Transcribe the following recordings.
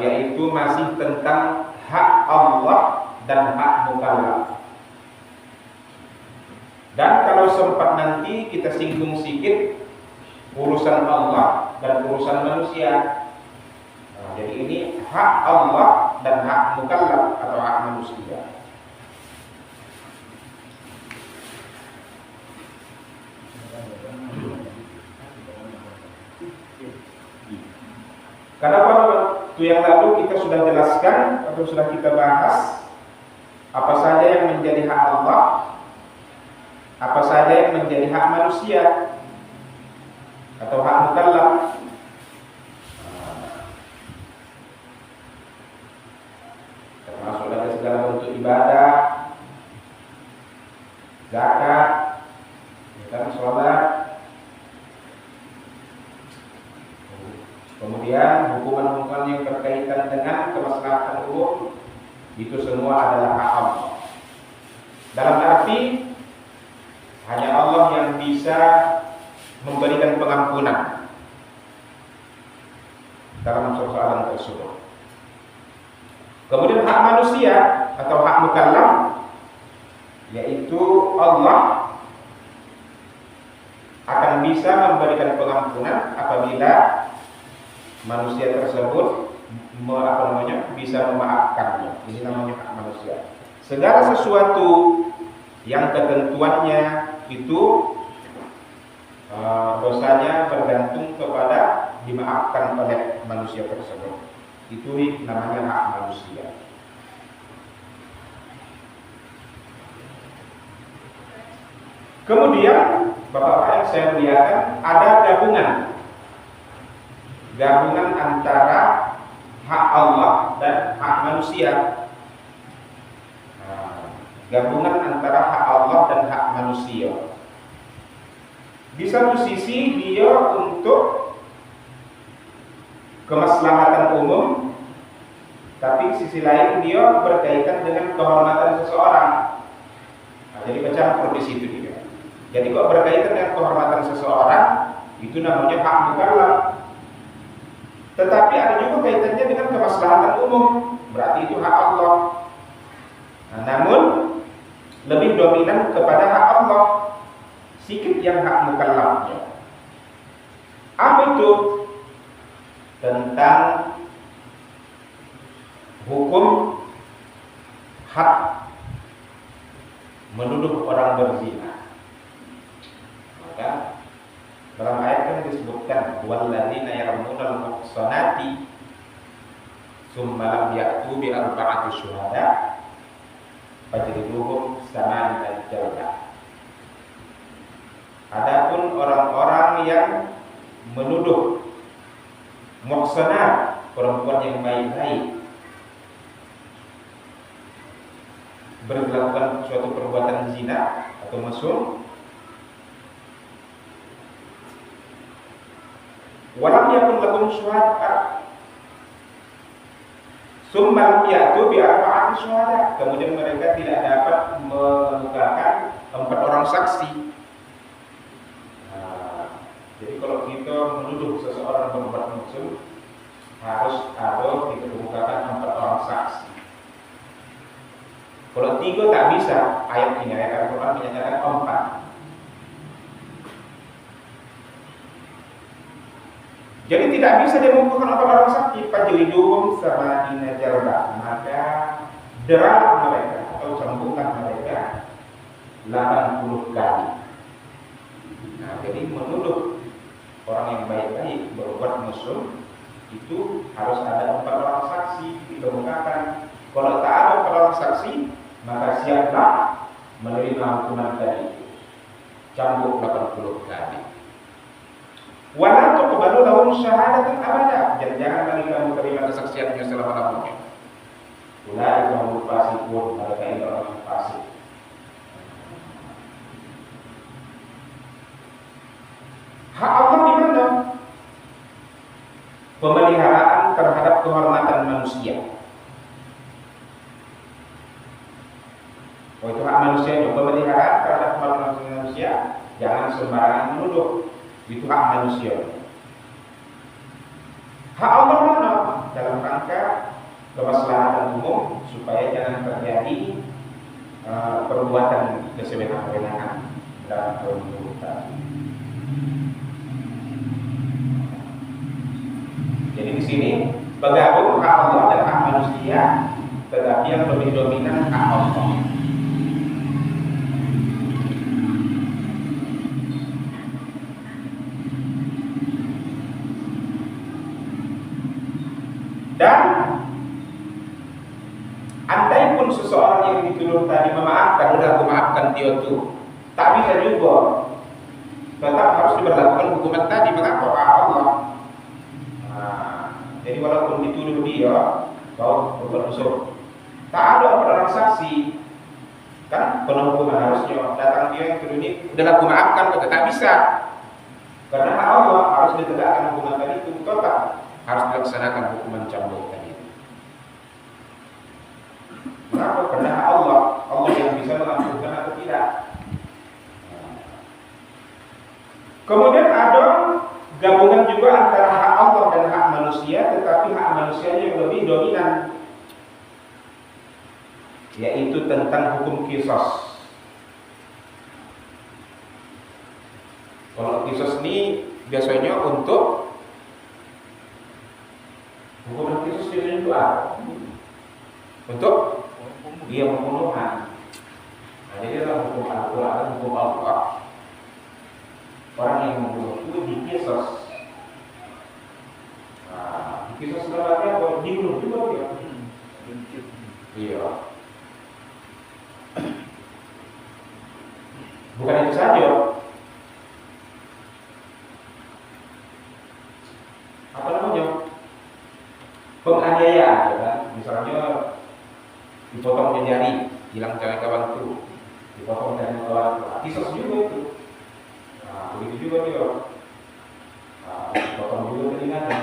yaitu masih tentang hak Allah dan hak mukallaf. Dan kalau sempat nanti kita singgung sedikit urusan Allah dan urusan manusia. Jadi ini hak Allah dan hak mukallaf atau hak manusia. Karena pada waktu yang lalu kita sudah jelaskan atau sudah kita bahas apa saja yang menjadi hak Allah, apa saja yang menjadi hak manusia atau hak mukallaf. Termasuk dari segala bentuk ibadah, zakat, dan sholat. Kemudian hukuman-hukuman yang berkaitan dengan kemaslahatan umum, itu semua adalah hak Allah. Dalam arti hanya Allah yang bisa memberikan pengampunan dalam persoalan tersebut. Kemudian hak manusia atau hak mukallaf, yaitu Allah akan bisa memberikan pengampunan apabila manusia tersebut bisa memaafkannya. Ini namanya hak manusia. Segala sesuatu yang ketentuannya itu dosanya bergantung kepada dimaafkan oleh manusia tersebut. Itu namanya hak manusia. Kemudian Bapak-bapak yang saya muliakan, ada gabungan antara hak Allah dan hak manusia. Gabungan antara hak Allah dan hak manusia. Di satu sisi dia untuk kemaslahatan umum, tapi di sisi lain dia berkaitan dengan kehormatan seseorang. Jadi bercampur di situ dia. Jadi kalau berkaitan dengan kehormatan seseorang, itu namanya hak mukallaf. Tetapi ada juga kaitannya dengan kemaslahatan umum, berarti itu hak Allah. Namun lebih dominan kepada hak Allah, sedikit yang hak mukallafnya. Apa itu? Tentang hukum hak menuduh orang berzina. Maka dalam ayat kan disebutkan walladzina yarmunal muhsanati tsumma lam ya'tu bi arba'ati syuhada fajriduhum samaniyata jaldah. Adapun orang-orang yang menuduh muhsanat, perempuan yang baik-baik, melakukan suatu perbuatan zina atau mesum, walam yakun lahum syuhada, summa lam ya'tu bi arba'ati syuhada, kemudian mereka tidak dapat mengemukakan 4 orang saksi. Jadi kalau kita menuduh seseorang berbuat mesum, harus ada kita kemukakan 4 orang saksi. Kalau 3 tak bisa, ayat ini ayat Al-Quran menyatakan 4. Jadi tidak bisa dia mengumpulkan 4 orang saksi. Fajliduhum samaniyata jaldah, maka derah mereka atau cambukkan mereka 80 kali. Nah, jadi menuduh orang yang baik-baik berbuat mesum itu harus ada 4 orang saksi dikemukakan. Kalau tak ada 4 orang saksi, maka siaplah menerima hukuman tadi, cambuk 80 kali. Wala tuqbalu lahum syahadatan abada, dan jangan lagi kamu terima kesaksiannya selama-lamanya. Ulai kaum fasiqun, mereka itu orang fasik. Hak Allah di mana? Pemeliharaan terhadap kehormatan manusia. Itu hak manusia juga, pemeliharaan terhadap kehormatan manusia, jangan sembarangan menuduh. Itu hak manusia. Hak Allah mana? dalam rangka kemaslahatan umum supaya jangan terjadi perbuatan kesewenang-wenangan dalam pemilu tadi. Jadi di sini bergabung hak Allah dan hak manusia, tetapi yang lebih dominan hak Allah. Dan andai pun seseorang yang dituduh tadi memaafkan, udah aku maafkan dia tuh, tak bisa juga, tetap harus diberlakukan hukuman tadi. Mengapa? Hak Allah. Jadi walaupun dituduh dia kau berunsur, tak ada orang saksi, kan hukuman harusnya datang dia yang tuduh ini, udah aku maafkan, tak bisa, karena hak Allah harus ditegakkan hukuman tadi itu total. Harus dilaksanakan hukuman cambuk tadi. Kenapa? Karena Allah yang bisa mengampunkan atau tidak. Kemudian ada gabungan juga antara hak Allah dan hak manusia, tetapi hak manusianya yang lebih dominan, yaitu tentang hukum qisas. Kalau qisas ini biasanya untuk hukuman qisas itu apa? Untuk dia pembunuhan. Nah, jadi dalam hukum Al-Quran, hukum Allah, orang yang membunuh itu diqisas. Nah, diqisas berarti apa? Dibunuh juga dia. Iya. Bukan itu saja. Apa namanya? Penganiayaan, ya kan? Misalnya dipotong jari, hilang kawan itu, dipotong jari kawan, qisas juga itu. Nah, begitu juga dia. Nah, dipotong juga telinganya.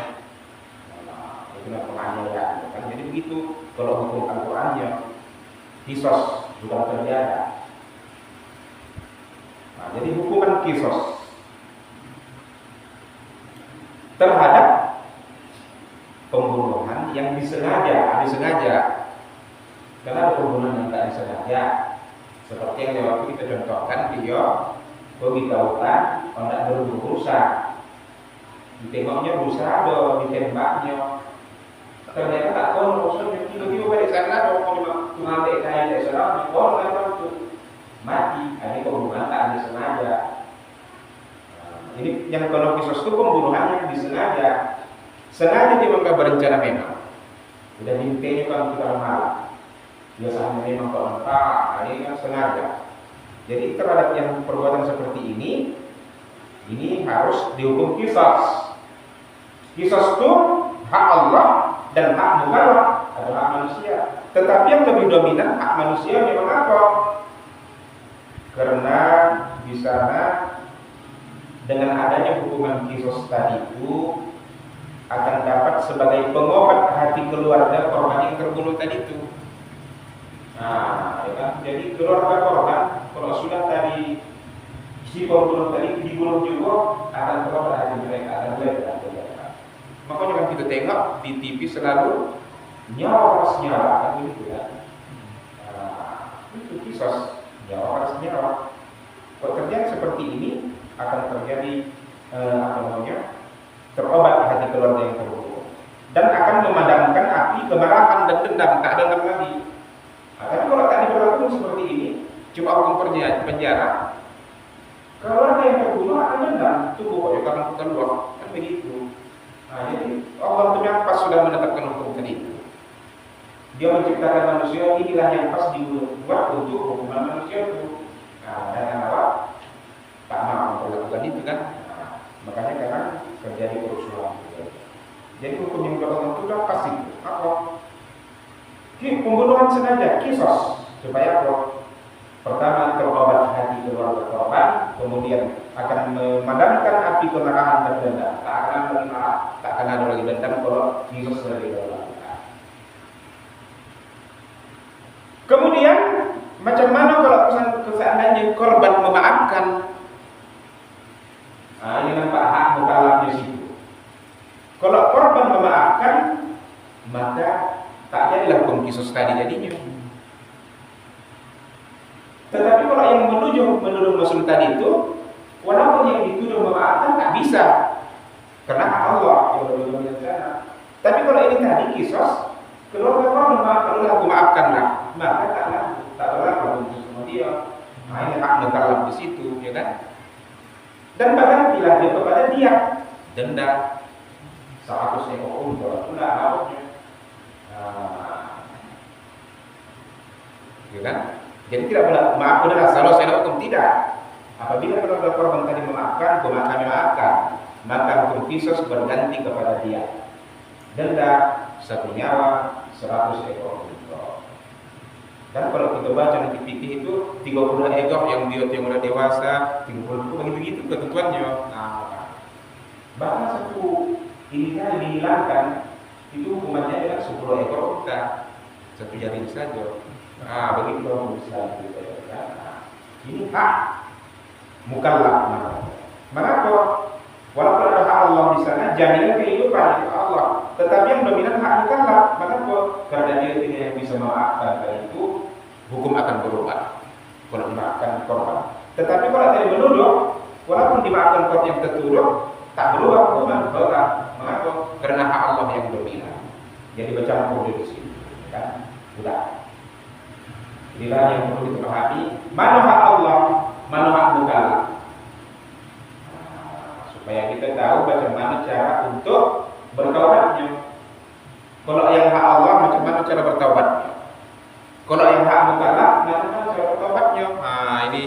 Nah, itu penganiayaan, ya kan? Jadi begitu. Kalau hukum Al-Qurannya qisas bukan penjara. Nah, jadi hukuman qisas terhadap pembunuhan yang disengaja, karena ada pembunuhan yang tidak disengaja, seperti yang waktu kita contohkan dia memberitahukan orang berusaha, ditembaknya berusaha, ditembaknya, ternyata tak tahu maksudnya, tiba-tiba balik sana, orang cuma kayak dari sana, orang nggak tahu mati, ini pembunuhan tak disengaja. Ini yang kalau qisas itu pembunuhan yang disengaja. Sengaja dia berencana memang. Udah mimpinya kalau kita malam. Biasanya memang kalau mentah, ini kan sengaja. Jadi terhadap yang perbuatan seperti ini harus dihukum qisas. Qisas itu hak Allah dan hak mukallaf adalah hak manusia. Tetapi yang lebih dominan hak manusia memang apa? Karena di sana dengan adanya hukuman qisas tadi itu akan dapat sebagai pengobat hati keluarga korban yang terbunuh tadi itu. Nah, ya kan? Jadi keluarga korban kalau sudah tadi si pembunuh tadi dibunuh juga akan terobati hati mereka, akan belajar. Makanya kan kita tengok di TV selalu nyawa kan begitu ya. Nah, itu qisas nyawa. Kalau terjadi seperti ini akan terjadi terobat hati keluarga yang terbunuh dan akan memadamkan api kemarahan dan dendam, tak ada lagi. Tapi kalau tak diberlakukan seperti ini, cuma hukum penjara, keluarga yang terbunuh akan dendam, itu pokoknya karena bukan luar, kan begitu. Nah, jadi Allah itu yang pas sudah menetapkan hukum tadi itu. Dia menciptakan manusia, inilah yang pas dibuat untuk hukuman manusia itu. Nah, dan apa? Tak mau melakukan itu kan? Makanya karena terjadi kerusuhan. Jadi hukum yang berlaku itu kan pasti apa? Pembunuhan sengaja, qisas, supaya apa? Pertama terobat hati keluarga korban, kemudian akan memadamkan api kemarahan dan dendam. Tak akan lagi marah, tak akan ada lagi dendam kalau qisas dari dilakukan. Kemudian macam mana kalau seandainya korban memaafkan? Nah, ini nampak hak mukallaf di situ. Kalau korban memaafkan, maka tak jadilah hukum kisos tadi jadinya. Tetapi kalau yang menuduh Muslim tadi itu, walaupun yang dituduh memaafkan tak bisa, karena hak Allah yang berdoa sana. Tapi kalau ini tadi kisos, keluarga korban kalau aku maafkanlah, maka tak berlaku untuk semua dia. Nah, ini hak mukallaf di situ, ya kan? Dan bahkan bila dia kepada dia denda 100 ekor unta, itu tidak harusnya, ya kan? Jadi tidak boleh maaf udahlah salah saya hukum tidak. Apabila keluarga korban tadi memaafkan, kami maafkan, maka hukum kisos berganti kepada dia. Denda 1 nyawa 100 ekor unta. Dan kalau kita baca nanti fikih itu 30 ekor yang udah dewasa, 30 begitu ketentuannya. Nah, bahkan satu ini kan dihilangkan itu hukumannya adalah 10 ekor unta, 1 jari saja. Nah, begitu orang Islam kita ya. Nah, ini hak mukallaf namanya. Mengapa? Walaupun ada hak Allah di sana, jaminan kehidupan itu Allah. Tetapi yang dominan hak mukallaf. Mengapa? Karena dia tidak yang bisa memaafkan, dan itu hukum akan berubah kalau dimaafkan korban. Tetapi kalau tadi menuduh, walaupun dimaafkan korban yang tertuduh, tak berubah hukuman. Mengapa? Karena hak Allah yang dominan. Jadi bercampur di sini, kan? Sudah. Inilah yang perlu dipahami. Mana hak Allah, mana hak mukallaf. Supaya kita tahu bagaimana cara untuk bertaubatnya. Kalau yang hak Allah, macam mana cara bertaubatnya? Kalau yang hak mukallaf, macam mana cara bertaubatnya? Nah, ini